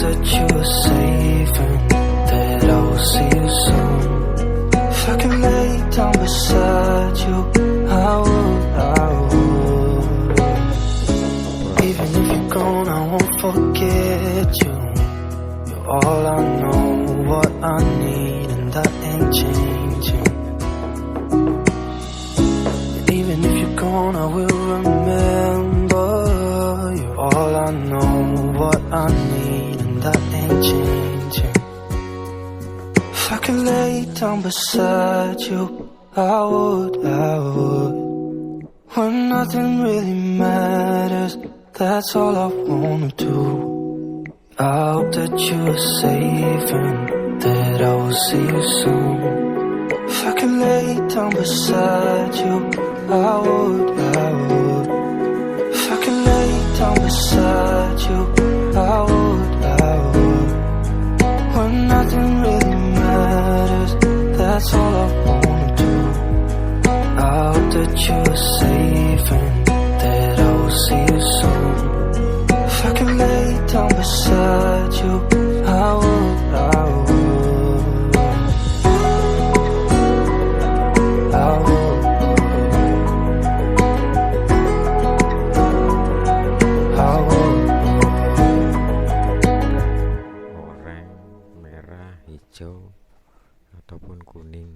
that you are safe and that I will see you soon. If I can lay down beside you, I would. Even if you're gone, I won't forget you. You're all I know, what I need, and that ain't changing. And even if you're gone, I will remember. You're all I know, what I need, and that ain't changing. If I could lay down beside you, I would. When nothing really matters, that's all I wanna do. I hope that you are safe and that I will see you soon. If I could lay down beside you, I would. If I could lay down beside you, I would. When nothing really matters, that's all I wanna do. I hope that you are safe and that I will see you soon. If I could lay down beside you, I would. Oranye, merah, hijau, ataupun kuning.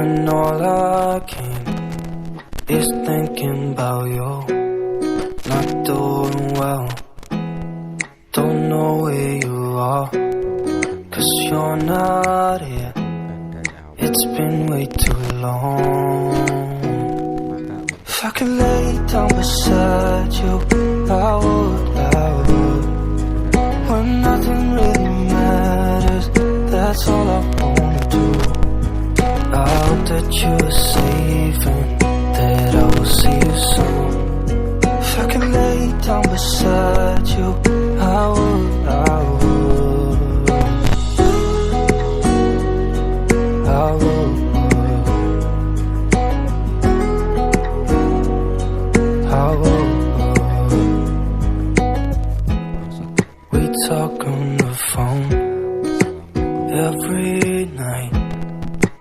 when all I can is thinking about you. Not doing well, don't know where you are, 'cause you're not here. It's been way too long. If I could lay down beside you, I would. When nothing really matters, that's all I wanna do. I hope that you're safe and that I will see you soon. If I could lay down beside you, I would. We talk on the phone every night.